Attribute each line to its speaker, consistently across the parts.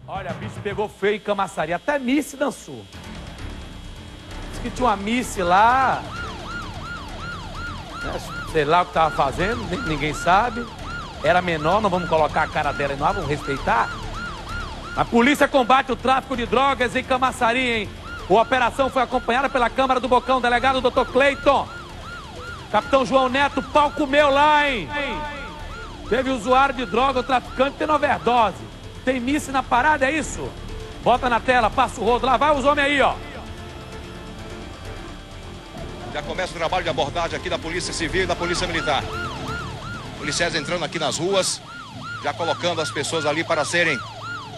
Speaker 1: Olha, bicho pegou feio em Camaçari. Até Missy dançou. Diz que tinha uma Missy lá. Sei lá o que tava fazendo, ninguém sabe. Era menor, não vamos colocar a cara dela no ar, vamos respeitar. A polícia combate o tráfico de drogas em Camaçari, hein? A operação foi acompanhada pela Câmara do Bocão, delegado Dr. Cleiton. Capitão João Neto, pau comeu lá, hein? Teve usuário de droga, o traficante tendo overdose. Tem Missy na parada, é isso? Bota na tela, passa o rodo, lá vai os homens aí, ó.
Speaker 2: Já começa o trabalho de abordagem aqui da Polícia Civil e da Polícia Militar. Policiais entrando aqui nas ruas, já colocando as pessoas ali para serem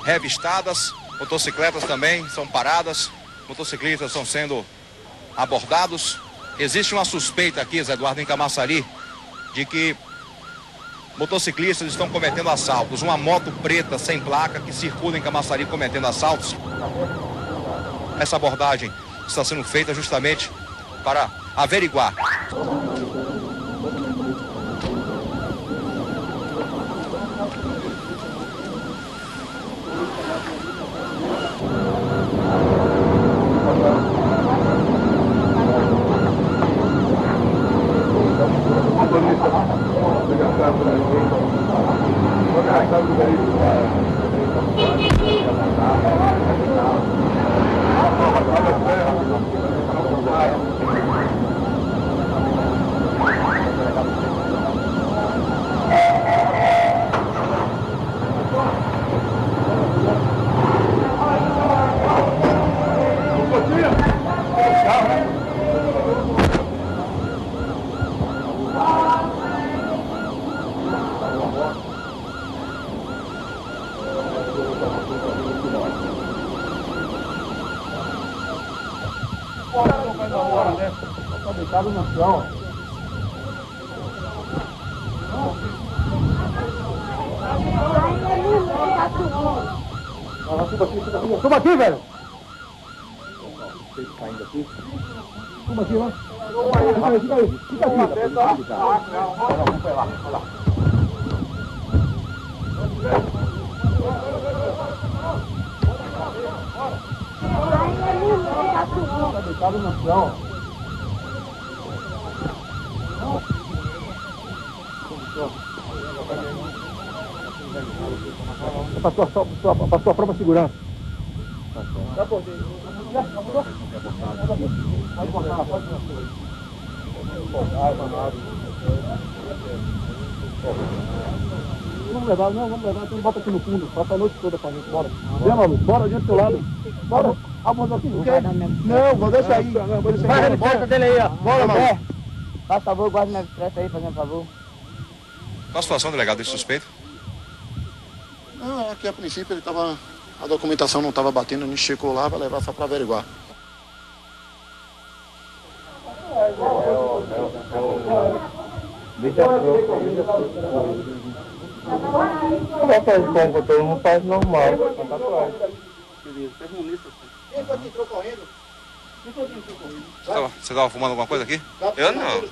Speaker 2: revistadas. Motocicletas também são paradas, motociclistas estão sendo abordados. Existe uma suspeita aqui, Zé Eduardo, em Camaçari, de que motociclistas estão cometendo assaltos. Uma moto preta sem placa que circula em Camaçari cometendo assaltos. Essa abordagem está sendo feita justamente para averiguar.
Speaker 3: Tá deitado no chão. Toma aqui, velho. Caindo aqui. Toma aqui, vai. Fica aí. Fica aqui. Vai lá, vai lá. Tá deitado no chão. Para sua própria segurança. Vamos levar, então bota aqui no fundo, passa a noite toda com a gente, bora. Vem, maluco, bora, adianta do seu lado. Bora. Vamos aqui, não, vou deixar aí. Vai, bota dele aí, ó. Bora, maluco.
Speaker 4: Faz favor, guarda minha bicicleta aí, fazendo favor.
Speaker 2: Qual a situação, delegado, desse suspeito?
Speaker 3: Não, é que a princípio ele tava. A documentação não estava batendo, a gente chegou lá para levar só para averiguar.
Speaker 4: Vai fazer como todo mundo faz normal.
Speaker 3: Quem foi que entrou correndo?
Speaker 2: Você estava fumando alguma coisa aqui?
Speaker 5: Eu não.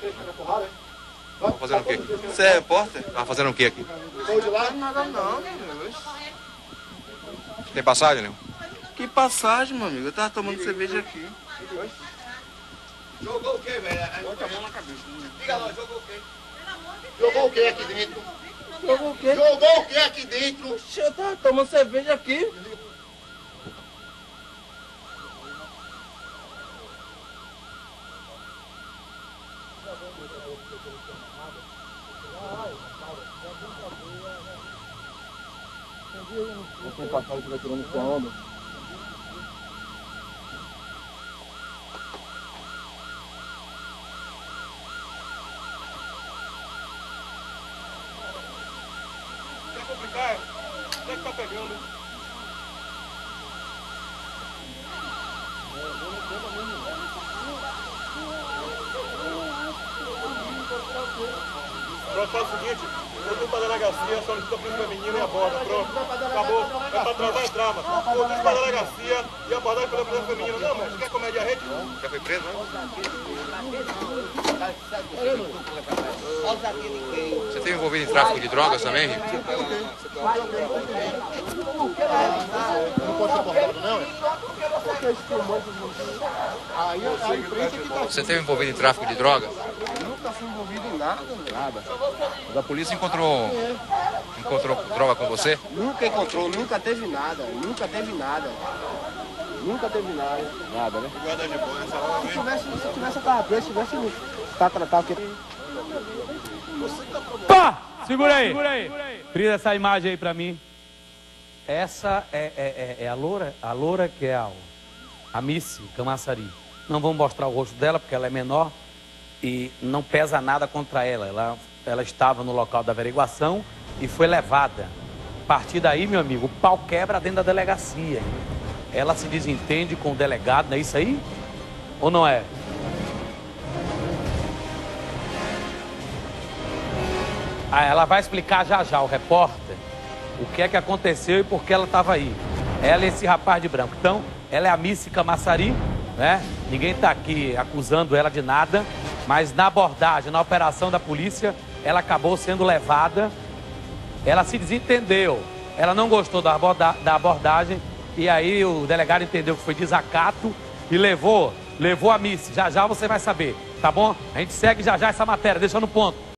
Speaker 2: Tava fazendo o quê?
Speaker 5: Você é repórter?
Speaker 2: Tava fazendo o quê aqui?
Speaker 3: Foi de lá?
Speaker 5: Nada não,
Speaker 2: Tem passagem, Leon?
Speaker 5: Que passagem, meu amigo? Eu tava tomando cerveja aqui.
Speaker 3: Jogou o quê, velho? Bota a mão na cabeça. Diga lá, jogou o quê? Jogou o quê aqui dentro?
Speaker 5: Jogou o quê?
Speaker 3: Jogou o quê aqui dentro?
Speaker 5: Oxe, eu tava tomando cerveja aqui.
Speaker 3: Você passar e tirando sua onda.
Speaker 2: Quer complicar? Onde é que tá pegando? Pronto, faz o seguinte, eu vou para a delegacia, solicita a polícia feminina e aborda. Pronto, acabou. É para atrasar a trama. Eu vou para a delegacia e abordar pela polícia feminina. Não, mas quer comédia a rede? Já foi preso, né? Você esteve envolvido em tráfico de drogas também, Rico?
Speaker 3: filmando os motivos. Aí a imprensa que tá...
Speaker 2: Você esteve envolvido em tráfico de droga?
Speaker 3: Nunca fui envolvido em nada.
Speaker 2: Nada. Mas a polícia encontrou droga com você?
Speaker 3: Nunca encontrou, nunca teve nada. Nunca teve nada. Nunca teve nada.
Speaker 2: Nada, né?
Speaker 3: Se tivesse, eu tava preso. Se tivesse, tá tratado aqui.
Speaker 1: Pá! Segura aí. Frisa essa imagem aí pra mim. Essa é a loura que é a Missy Camaçari. Não vamos mostrar o rosto dela porque ela é menor e não pesa nada contra ela. Ela estava no local da averiguação e foi levada. A partir daí, meu amigo, o pau quebra dentro da delegacia. Ela se desentende com o delegado, não é isso aí? Ou não é? Ah, ela vai explicar já, o repórter, o que é que aconteceu e por que ela estava aí. Ela e esse rapaz de branco. Então, ela é a Missy Camaçari, né? Ninguém está aqui acusando ela de nada, mas na abordagem, na operação da polícia, ela acabou sendo levada. Ela se desentendeu, ela não gostou da abordagem e aí o delegado entendeu que foi desacato e levou a Missy. Já você vai saber, tá bom? A gente segue já essa matéria, deixa no ponto.